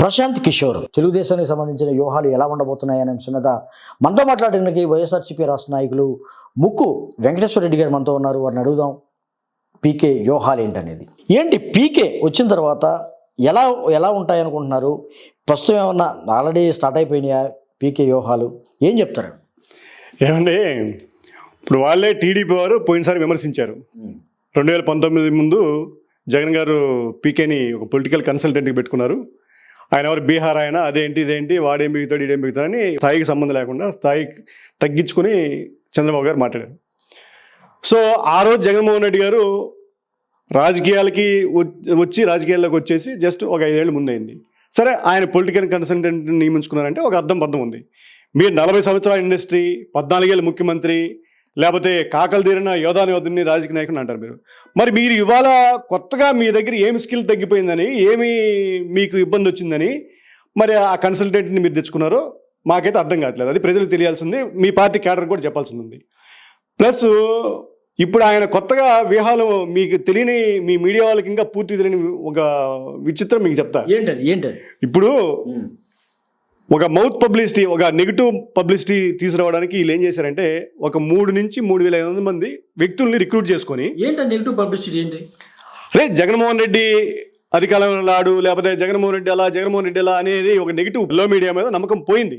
ప్రశాంత్ కిషోర్ తెలుగుదేశానికి సంబంధించిన వ్యూహాలు ఎలా ఉండబోతున్నాయనే అంశం మీద మనతో మాట్లాడడానికి వైఎస్ఆర్సీపీ రాష్ట్ర నాయకులు ముక్కు వెంకటేశ్వర రెడ్డి గారు మనతో ఉన్నారు. వారిని అడుగుదాం పీకే వ్యూహాలు ఏంటనేది. ఏంటి పీకే వచ్చిన తర్వాత ఎలా ఎలా ఉంటాయనుకుంటున్నారు? ప్రస్తుతం ఏమన్నా ఆల్రెడీ స్టార్ట్ అయిపోయినాయా పీకే వ్యూహాలు? ఏం చెప్తారు? ఏమండి, ఇప్పుడు వాళ్ళే టీడీపీ వారు పోయినసారి విమర్శించారు. 2019 ముందు జగన్ గారు పీకేని ఒక పొలిటికల్ కన్సల్టెంట్కి పెట్టుకున్నారు. ఆయన ఎవరు బీహార్ ఆయన, అదేంటి ఇదేంటి, వాడేం బిగుతాడు ఇదేం బిగుతాడని స్థాయికి సంబంధం లేకుండా స్థాయి తగ్గించుకొని చంద్రబాబు గారు మాట్లాడారు. సో ఆ రోజు జగన్మోహన్ రెడ్డి గారు రాజకీయాలకి రాజకీయాల్లోకి వచ్చేసి జస్ట్ ఒక 5 ఏళ్ళు ముందైంది. సరే, ఆయన పొలిటికల్ కన్సల్టెంట్ నియమించుకున్నారంటే ఒక అర్థం ఉంది. మీరు 40 సంవత్సరాల ఇండస్ట్రీ, 14 ఏళ్ళ ముఖ్యమంత్రి, లేకపోతే కాకలు తీరిన యోధాని రాజకీయ నాయకుని అంటారు మీరు. మరి మీరు ఇవాళ కొత్తగా మీ దగ్గర ఏమి స్కిల్ తగ్గిపోయిందని, ఏమి మీకు ఇబ్బంది వచ్చిందని మరి ఆ కన్సల్టెంట్ని మీరు తెచ్చుకున్నారో మాకైతే అర్థం కావట్లేదు. అది ప్రజలకు తెలియాల్సింది, మీ పార్టీ క్యాడర్ కూడా చెప్పాల్సింది ఉంది. ప్లస్ ఇప్పుడు ఆయన కొత్తగా వ్యూహాలు మీకు తెలియని, మీ మీడియా వాళ్ళకి ఇంకా పూర్తి తెలియని ఒక విచిత్రం మీకు చెప్తా. ఏంటది? ఇప్పుడు ఒక మౌత్ పబ్లిసిటీ, ఒక నెగిటివ్ పబ్లిసిటీ తీసుకురావడానికి వీళ్ళు ఏం చేశారంటే ఒక 3 నుంచి 3,500 మంది వ్యక్తుల్ని రిక్రూట్ చేసుకొని, ఏంటి నెగిటివ్ పబ్లిసిటీ ఏంటి? అరే జగన్మోహన్ రెడ్డి అధికారంలో లాడు, లేకపోతే జగన్మోహన్ రెడ్డి అలా అనేది ఒక నెగిటివ్ లో మీడియా మీద నమ్మకం పోయింది.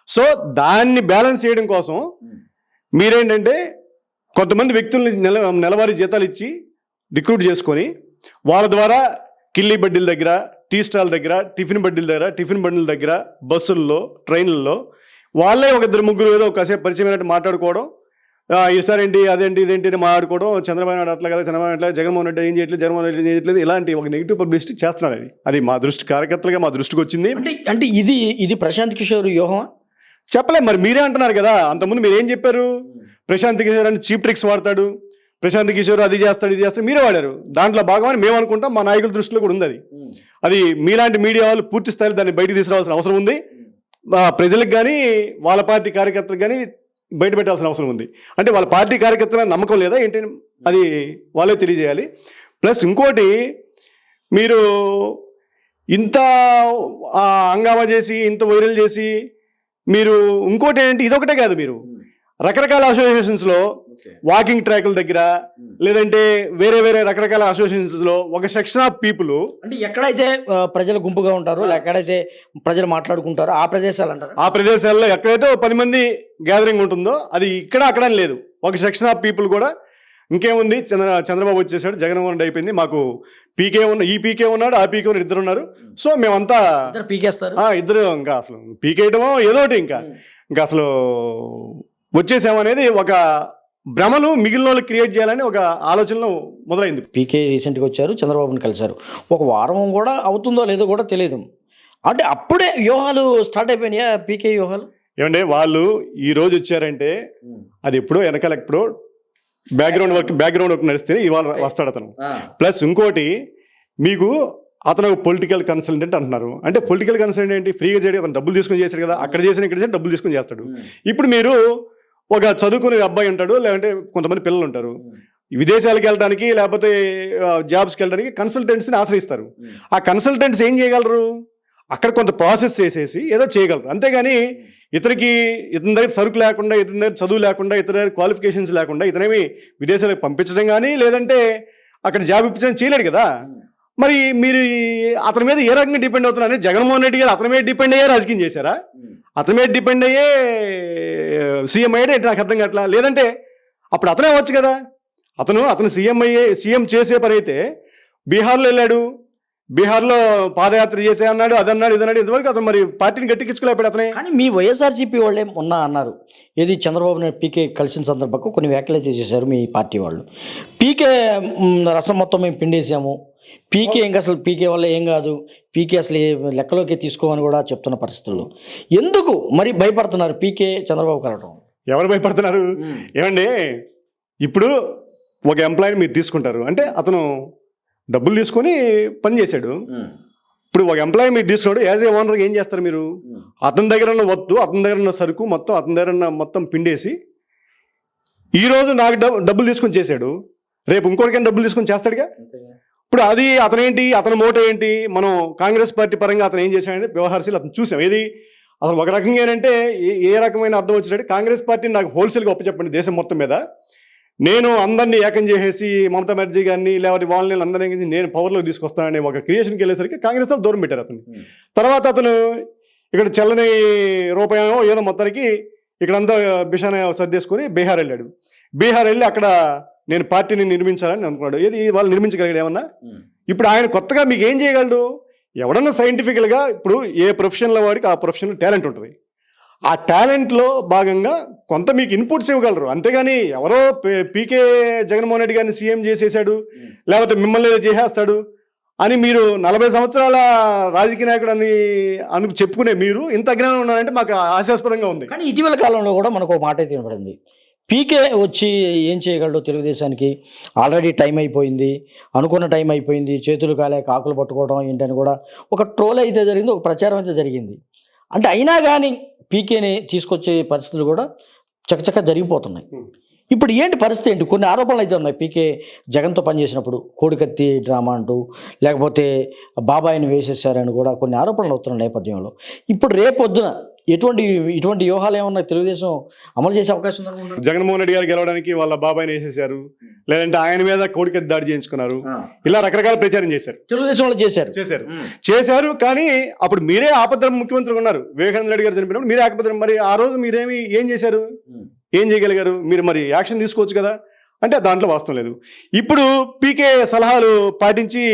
సో దాన్ని బ్యాలెన్స్ చేయడం కోసం మీరేంటంటే కొంతమంది వ్యక్తుల్ని నెలవారీ జీతాలు ఇచ్చి రిక్రూట్ చేసుకొని వాళ్ళ ద్వారా కిల్లీ బడ్డీల దగ్గర, టీ స్టాల్ దగ్గర, టిఫిన్ బండిల దగ్గర, బస్సుల్లో, ట్రైన్లలో వాళ్ళే ఒక 2-3 ఏదో కాసేపు పరిచయం అయినట్టు మాట్లాడుకోవడం, ఈసారేంటి అదేంటి ఇదేంటి అని మాట్లాడుకోవడం, చంద్రబాబు నాయుడు అట్లా కదా, చంద్రబాబు నాయుడు జగన్మోహన్ రెడ్డి ఏం చేయట్లేదు, ఇలాంటి ఒక నెగిటివ్ పబ్లిసిటీ చేస్తున్నారు. అది మా కార్యకర్తలుగా మా దృష్టికి వచ్చింది. అంటే ఇది ప్రశాంత్ కిషోర్ వ్యూహం చెప్పలేదు. మరి మీరే అంటున్నారు కదా, అంతకుముందు మీరు ఏం చెప్పారు? ప్రశాంత్ కిషోర్ అని చీప్ ట్రిక్స్ వాడతాడు, ప్రశాంత్ కిషోర్ అది చేస్తాడు ఇది చేస్తాడు, మీరే వాడారు. దాంట్లో భాగమని మేము అనుకుంటాం, మా నాయకుల దృష్టిలో కూడా ఉంది. అది మీలాంటి మీడియా వాళ్ళు పూర్తి స్థాయిలో దాన్ని బయటకు తీసుకురావాల్సిన అవసరం ఉంది. ప్రజలకు కానీ వాళ్ళ పార్టీ కార్యకర్తలకు కానీ బయట పెట్టాల్సిన అవసరం ఉంది. అంటే వాళ్ళ పార్టీ కార్యకర్తల నమ్మకం లేదా ఏంటి, అది వాళ్ళే తెలియజేయాలి. ప్లస్ ఇంకోటి, మీరు ఇంత హంగామా చేసి, ఇంత వైరల్ చేసి, మీరు ఇంకోటి ఏంటి, ఇదొకటే కాదు, మీరు రకరకాల అసోసియేషన్స్లో వాకింగ్ ట్రాకుల దగ్గర, లేదంటే వేరే రకరకాల అసోసియేషన్స్లో ఒక సెక్షన్ ఆఫ్ పీపుల్, అంటే ఎక్కడైతే ప్రజలు గుంపుగా ఉంటారో, ఎక్కడైతే ప్రజలు మాట్లాడుకుంటారో ఆ ప్రదేశాలు అంటారు. ఆ ప్రదేశాల్లో ఎక్కడైతే 10 మంది గ్యాదరింగ్ ఉంటుందో అది ఇక్కడ అక్కడ లేదు. ఒక సెక్షన్ ఆఫ్ పీపుల్ కూడా ఇంకేముంది, చంద్రబాబు వచ్చేసాడు, జగన్మోహన్ రెడ్డి అయిపోయింది, మాకు ఈ పీకే ఉన్నాడు, ఆ పీకే ఇద్దరు ఉన్నారు, సో మేమంతా పీకేస్తారు, ఇద్దరు ఇంకా అసలు పీకేయటమో ఏదోటి ఇంకా అసలు వచ్చేసామనేది ఒక భ్రమలు మిగిలిన వాళ్ళు క్రియేట్ చేయాలని ఒక ఆలోచనలో మొదలైంది. పీకే రీసెంట్గా వచ్చారు, చంద్రబాబుని కలిశారు. ఒక వారం కూడా అవుతుందో లేదో కూడా తెలియదు. అంటే అప్పుడే వ్యూహాలు స్టార్ట్ అయిపోయినాయా పీకే వ్యూహాలు? ఏమంటే వాళ్ళు ఈ రోజు వచ్చారంటే అది ఎప్పుడో వెనకాల ఎప్పుడో బ్యాక్గ్రౌండ్ వర్క్ నడిస్తే ఇవాళ వస్తాడు అతను. ప్లస్ ఇంకోటి, మీకు అతను పొలిటికల్ కన్సల్టెంట్ అంటున్నారు. అంటే పొలిటికల్ కన్సల్టెంట్ ఏంటి, ఫ్రీగా చేయడం, అతను డబ్బులు తీసుకొని చేశాడు కదా, అక్కడ చేసిన ఇక్కడ చేసి డబ్బులు తీసుకొని చేస్తాడు. ఇప్పుడు మీరు ఒక చదువుకునే అబ్బాయి ఉంటాడు, లేదంటే కొంతమంది పిల్లలు ఉంటారు, విదేశాలకు వెళ్ళడానికి లేకపోతే జాబ్స్కి వెళ్ళడానికి కన్సల్టెంట్స్ని ఆశ్రయిస్తారు. ఆ కన్సల్టెంట్స్ ఏం చేయగలరు, అక్కడ కొంత ప్రాసెస్ చేసేసి ఏదో చేయగలరు. అంతేగాని ఇతని దగ్గర సరుకు లేకుండా, ఇతని దగ్గర చదువు లేకుండా, ఇతని దగ్గర క్వాలిఫికేషన్స్ లేకుండా ఇతనేమి విదేశాలకు పంపించడం కానీ లేదంటే అక్కడ జాబ్ ఇప్పించడం చేయలేడు కదా. మరి మీరు అతని మీద ఏ రకంగా డిపెండ్ అవుతున్నారని, జగన్మోహన్ రెడ్డి గారు అతని మీద డిపెండ్ అయ్యే రాజకీయం చేశారా, అతని మీద డిపెండ్ అయ్యే సీఎం అయ్యాడే నాకు అర్థం కావట్లా. లేదంటే అప్పుడు అతనే అవ్వచ్చు కదా, అతను సీఎం చేసే పని అయితే బీహార్లో వెళ్ళాడు, బీహార్లో పాదయాత్ర చేసే అన్నాడు, అదన్నాడు ఇదన్నాడు, ఇంతవరకు అతను మరి పార్టీని గట్టికించుకోలేపాడు అతనే. కానీ మీ వైఎస్ఆర్సీపీ వాళ్ళే మొన్న అన్నారు, ఏది చంద్రబాబు నాయుడు పీకే కలిసిన సందర్భంగా కొన్ని వ్యాఖ్యలు చేశారు మీ పార్టీ వాళ్ళు. పీకే రసం మొత్తం మేము పిండేసాము, పీకే ఇంకా అసలు పీకే వల్ల ఏం కాదు, పీకే అసలు లెక్కలోకి తీసుకోమని కూడా చెప్తున్న పరిస్థితుల్లో ఎందుకు మరి భయపడుతున్నారు పీకే చంద్రబాబు కలవడం? ఎవరు భయపడుతున్నారు? ఏమండి, ఇప్పుడు ఒక ఎంప్లాయీని మీరు తీసుకుంటారు అంటే అతను డబ్బులు తీసుకొని పని చేశాడు. ఇప్పుడు ఒక ఎంప్లాయీ మీరు తీసుకున్నాడు, యాజ్ ఏ ఓనర్ ఏం చేస్తారు మీరు? అతని దగ్గర ఉన్న వత్తు, అతని దగ్గర ఉన్న సరుకు మొత్తం అతని దగ్గర ఉన్న మొత్తం పిండేసి, ఈరోజు నాకు డబ్బులు తీసుకొని చేశాడు, రేపు ఇంకోటికైనా డబ్బులు తీసుకొని చేస్తాడుగా. ఇప్పుడు అది అతనేంటి, అతని మోటో ఏంటి, మనం కాంగ్రెస్ పార్టీ పరంగా అతను ఏం చేశాడంటే వ్యవహారశీలు అతను చూసాం. ఏది అసలు ఒక రకంగా ఏంటంటే ఏ రకమైన అర్థం వచ్చినట్టు కాంగ్రెస్ పార్టీని నాకు హోల్సేల్గా ఒప్పచెప్పండి దేశం మొత్తం మీద, నేను అందరినీ ఏకం చేసేసి మమతా బెనర్జీ గారిని లేకపోతే వాళ్ళని అందరినీ నేను పవర్లోకి తీసుకొస్తానని ఒక క్రియేషన్కి వెళ్ళేసరికి కాంగ్రెస్ వాళ్ళు దూరం పెట్టారు అతను. తర్వాత అతను ఇక్కడ చెల్లని రూపాయో ఏదో మొత్తానికి ఇక్కడంతా బిషాన సర్దేసుకొని బీహార్ వెళ్ళాడు. బీహార్ వెళ్ళి అక్కడ నేను పార్టీని నిర్మించాలని అనుకున్నాడు. ఏది వాళ్ళు నిర్మించగలిగాడు ఏమన్నా? ఇప్పుడు ఆయన కొత్తగా మీకు ఏం చేయగలడు? ఎవడన్నా సైంటిఫికల్గా ఇప్పుడు ఏ ప్రొఫెషన్లో వాడికి ఆ ప్రొఫెషన్లో టాలెంట్ ఉంటుంది. ఆ టాలెంట్లో భాగంగా కొంత మీకు ఇన్పుట్స్ ఇవ్వగలరు. అంతేగాని ఎవరో పీకే జగన్మోహన్ రెడ్డి గారిని సీఎం చేసేసాడు లేకపోతే మిమ్మల్ని చేసేస్తాడు అని మీరు 40 సంవత్సరాల రాజకీయ నాయకుడు అని చెప్పుకునే మీరు ఇంత అజ్ఞానం ఉన్నారంటే మాకు హాస్యాస్పదంగా ఉంది. కానీ ఇటీవల కాలంలో కూడా మనకు ఒక మాట అయితే వినపడింది, పీకే వచ్చి ఏం చేయగలడు తెలుగుదేశానికి, ఆల్రెడీ టైం అయిపోయింది, అనుకున్న టైం అయిపోయింది, చేతులు కాలేక ఆకులు పట్టుకోవడం ఏంటని కూడా ఒక ట్రోల్ అయితే జరిగింది, ఒక ప్రచారం అయితే జరిగింది. అంటే అయినా కానీ పీకేని తీసుకొచ్చే పరిస్థితులు కూడా చకచక జరిగిపోతున్నాయి. ఇప్పుడు ఏంటి పరిస్థితి ఏంటి? కొన్ని ఆరోపణలు అయితే ఉన్నాయి, పీకే జగన్తో పనిచేసినప్పుడు కోడికత్తి డ్రామా అంటూ, లేకపోతే బాబాయిని వేసేసారని కూడా కొన్ని ఆరోపణలు అవుతున్న నేపథ్యంలో ఇప్పుడు రేపొద్దున ఇటువంటి వ్యూహాలు ఏమన్నా తెలుగుదేశం అమలు చేసే అవకాశం ఉందనుకుంటున్నారు? జగన్మోహన్ రెడ్డి గారు గెలవడానికి వాళ్ళ బాబాయిని వేసేసారు, లేదంటే ఆయన మీద కోడికత్తి దాడి చేయించుకున్నారు, ఇలా రకరకాల ప్రచారం చేశారు. తెలుగుదేశం వాళ్ళు చేశారు. కానీ అప్పుడు మీరే ఆపద్రం ముఖ్యమంత్రిగా ఉన్నారు. వివేకానంద రెడ్డి గారు చనిపోయినప్పుడు మీరే ఆపద్రం. మరి ఆ రోజు ఏం చేశారు? ఏం చేయగలిగారు? మీరు మరి యాక్షన్ తీసుకోవచ్చు కదా అంటే దాంట్లో వాస్తవం లేదు. ఇప్పుడు పీకే సలహాలు పాటించి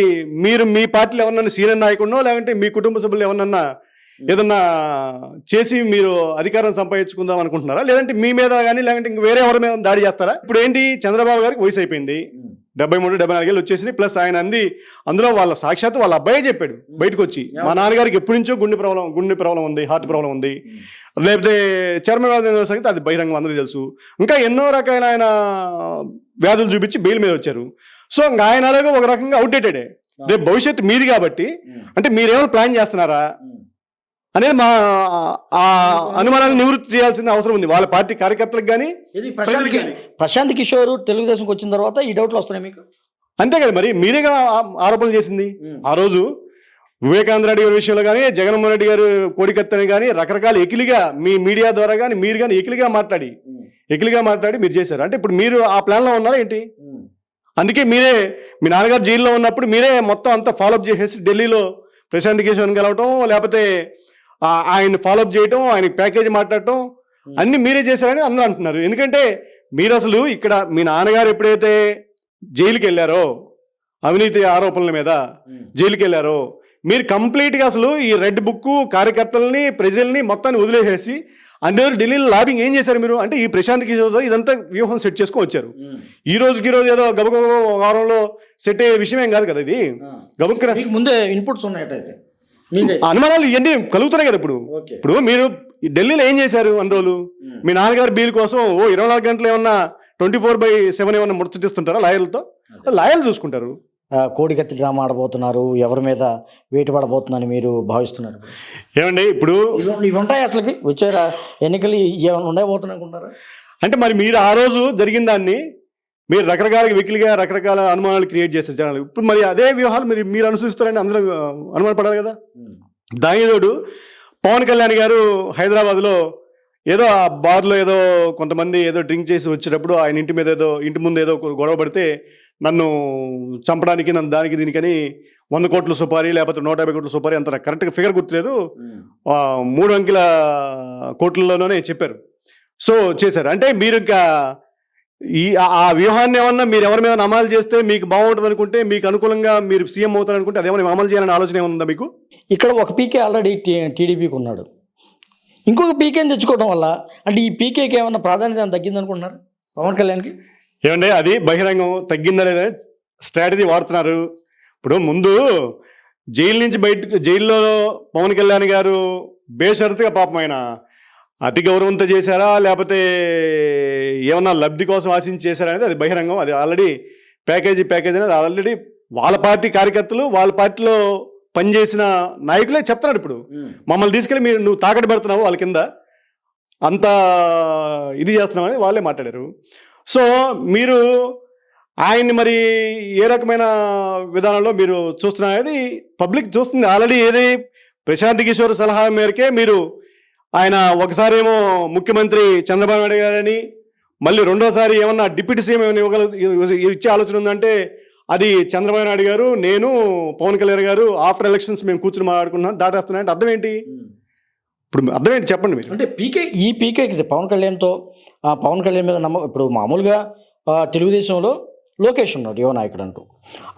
మీరు మీ పార్టీలో ఎవరన్నా సీనియర్ నాయకుడినో లేదంటే మీ కుటుంబ సభ్యులు ఎవరన్నా ఏదన్నా చేసి మీరు అధికారం సంపాదించుకుందాం అనుకుంటున్నారా, లేదంటే మీ మీద కానీ లేదంటే ఇంక వేరే ఎవరి మీద దాడి చేస్తారా? ఇప్పుడు ఏంటి, చంద్రబాబు గారికి వయసు అయిపోయింది, 73-74 ఏళ్ళు వచ్చేసి, ప్లస్ ఆయన అందులో వాళ్ళ సాక్షాత్తు వాళ్ళ అబ్బాయే చెప్పాడు బయటకు వచ్చి, మా నాన్నగారికి ఎప్పటి నుంచో గుండె ప్రాబ్లం ఉంది, హార్ట్ ప్రాబ్లం ఉంది, లేకపోతే చర్మ వ్యాధి సంగతి అది బహిరంగం అందరికీ తెలుసు. ఇంకా ఎన్నో రకాలైన వ్యాధులు చూపించి బెయిల్ మీద వచ్చారు. సో ఇంకా ఆయన అలాగే ఒక రకంగా అవుట్డేటెడే. రేపు భవిష్యత్తు మీది కాబట్టి అంటే మీరేమైనా ప్లాన్ చేస్తున్నారా అనేది మా అనుమానాన్ని నివృత్తి చేయాల్సిన అవసరం ఉంది వాళ్ళ పార్టీ కార్యకర్తలకు కానీ. ప్రశాంత్ కిషోర్ తెలుగుదేశంకి వచ్చిన తర్వాత ఈ డౌట్లు వస్తున్నాయి మీకు? అంతే కదా, మరి మీరేగా ఆరోపణలు చేసింది. ఆ రోజు వివేకానంద రెడ్డి గారి విషయంలో కానీ, జగన్మోహన్ రెడ్డి గారు కోడికత్తని కానీ రకరకాల ఎకిలిగా మీ మీడియా ద్వారా కానీ మీరు కానీ ఎకిలిగా మాట్లాడి మీరు చేశారు. అంటే ఇప్పుడు మీరు ఆ ప్లాన్లో ఉన్నారా ఏంటి? అందుకే మీరే మీ నాన్నగారు జైల్లో ఉన్నప్పుడు మీరే మొత్తం అంతా ఫాలోఅప్ చేసేసి ఢిల్లీలో ప్రశాంత్ కిషోర్ని కలవటం, లేకపోతే ఆయన ఫాలోఅప్ చేయటం, ఆయనకి ప్యాకేజీ మాట్లాడటం అన్నీ మీరే చేశారని అందరూ అంటున్నారు. ఎందుకంటే మీరు అసలు ఇక్కడ మీ నాన్నగారు ఎప్పుడైతే జైలుకి వెళ్ళారో, అవినీతి ఆరోపణల మీద జైలుకి వెళ్ళారో, మీరు కంప్లీట్గా అసలు ఈ రెడ్ బుక్ కార్యకర్తలని ప్రజల్ని మొత్తాన్ని వదిలేసేసి అందరూ ఢిల్లీలో లాబింగ్ ఏం చేశారు మీరు? అంటే ఈ ప్రశాంత్ కిషోర్ ఇదంతా వ్యూహం సెట్ చేసుకొని వచ్చారు. ఈ రోజు ఏదో గబగబ వారంలో సెట్ అయ్యే విషయం ఏం కాదు కదా ఇది. గబుక్కున ముందే ఇన్పుట్స్ ఉన్నాయటైతే అనుమానాలు ఇవన్నీ కలుగుతున్నాయి కదా. ఇప్పుడు మీరు ఢిల్లీలో ఏం చేశారు అన్ని రోజులు? మీ నాన్నగారు బీల్ కోసం 24 గంటలు ఏమన్నా 24/7 ఏమన్నా ముచ్చటిస్తుంటారా లాయర్లతో? లాయర్లు చూసుకుంటారు. కోడికత్తి డ్రామా ఆడబోతున్నారు, ఎవరి మీద వేటు పడబోతుందని మీరు భావిస్తున్నారు? ఏమండి ఇప్పుడు ఇవి ఉంటాయి అసలుకి వచ్చే ఎన్నికలు ఏమైనా ఉండబోతున్నాయి అనుకుంటారా? అంటే మరి మీరు ఆ రోజు జరిగిన దాన్ని మీరు రకరకాల అనుమానాలు క్రియేట్ చేస్తారు జనాలు. ఇప్పుడు మరి అదే వ్యూహాలు మీరు అనుసరిస్తారని అందరూ అనుమానపడాలి కదా. దానితోడు పవన్ కళ్యాణ్ గారు హైదరాబాద్లో ఏదో ఆ బార్లో ఏదో కొంతమంది ఏదో డ్రింక్ చేసి వచ్చేటప్పుడు ఆయన ఇంటి ముందు ఏదో గొడవ పడితే నన్ను చంపడానికి, నన్ను దానికి దీనికని 100 కోట్ల సుపారీ లేకపోతే 150 కోట్ల సుపారీ, అంత కరెక్ట్గా ఫిగర్ గుర్తులేదు, 3 అంకెల కోట్లలోనే చెప్పారు. సో చేశారు. అంటే మీరు ఇంకా ఆ వ్యూహాన్ని ఏమన్నా మీరు ఎవరి మీద అమలు చేస్తే మీకు బాగుంటుంది అనుకుంటే, మీకు అనుకూలంగా మీరు సీఎం అవుతారు అనుకుంటే అదేమన్నా అమలు చేయాలని ఆలోచన ఏముందా మీకు? ఇక్కడ ఒక పీకే ఆల్రెడీ టీడీపీకి ఉన్నాడు, ఇంకొక పీకేని తెచ్చుకోవడం వల్ల అంటే ఈ పీకేకి ఏమన్నా ప్రాధాన్యత తగ్గింది అనుకుంటున్నారు పవన్ కళ్యాణ్కి? ఏమంటే అది బహిరంగం తగ్గిందా లేదా స్ట్రాటజీ వాడుతున్నారు. ఇప్పుడు ముందు జైల్లో పవన్ కళ్యాణ్ గారు బేషరతుగా పాపం ఆయన అతి గౌరవంతో చేశారా లేకపోతే ఏమన్నా లబ్ధి కోసం ఆశించి చేశారా అనేది అది బహిరంగం. అది ఆల్రెడీ ప్యాకేజీ అనేది ఆల్రెడీ వాళ్ళ పార్టీ కార్యకర్తలు, వాళ్ళ పార్టీలో పనిచేసిన నాయకులే చెప్తున్నారు. ఇప్పుడు మమ్మల్ని తీసుకెళ్ళి నువ్వు తాకట్టు పెడుతున్నావు వాళ్ళ కింద, అంత ఇది చేస్తున్నామని వాళ్ళే మాట్లాడారు. సో మీరు ఆయన్ని మరి ఏ రకమైన విధానంలో మీరు చూస్తున్నారు పబ్లిక్ చూస్తుంది. ఆల్రెడీ ఏది ప్రశాంత్ కిషోర్ సలహా మేరకే మీరు ఆయన ఒకసారి ఏమో ముఖ్యమంత్రి చంద్రబాబు నాయుడు గారని, మళ్ళీ రెండోసారి ఏమన్నా డిప్యూటీ సీఎం ఏమైనా ఇచ్చే ఆలోచన ఉందంటే అది చంద్రబాబు నాయుడు గారు, నేను, పవన్ కళ్యాణ్ గారు ఆఫ్టర్ ఎలక్షన్స్ మేము కూర్చుని మాట్లాడుకున్నాం దాటేస్తున్నా అంటే అర్థం ఏంటి? ఇప్పుడు అర్థం ఏంటి చెప్పండి మీరు. అంటే పీకేకి పవన్ కళ్యాణ్తో పవన్ కళ్యాణ్ మీద ఇప్పుడు మామూలుగా తెలుగుదేశంలో లోకేష్ ఉన్నాడు యువ నాయకుడు అంటూ,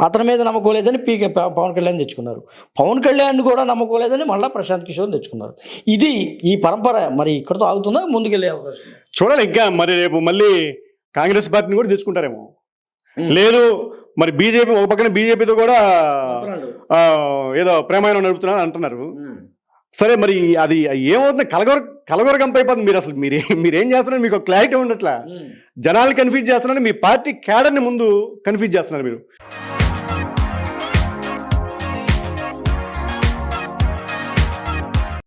అతని మీద నమ్మకం లేదని పవన్ కళ్యాణ్ తెచ్చుకున్నారు. పవన్ కళ్యాణ్ కూడా నమ్మకం లేదని మళ్ళీ ప్రశాంత్ కిషోర్ తెచ్చుకున్నారు. ఈ పరంపర మరి ఇక్కడతో ఆగుతుందా, ముందుకెళ్ళే అవకాశం చూడాలి. ఇంకా మరి రేపు మళ్ళీ కాంగ్రెస్ పార్టీని కూడా తెచ్చుకుంటారేమో, లేదు మరి బీజేపీ ఒక పక్కన బీజేపీతో కూడా ఏదో ప్రేమాయణం నడుపుతున్నారు అంటున్నారు. సరే మరి అది ఏమవుతుంది? కలగొరగంప అయిపోతుంది. మీరు అసలు మీరేం చేస్తున్నారు? మీకు క్లారిటీ ఉండట్లా, జనాలు కన్ఫ్యూజ్ చేస్తున్నారు, మీ పార్టీ క్యాడర్ని ముందు కన్ఫ్యూజ్ చేస్తున్నారు మీరు.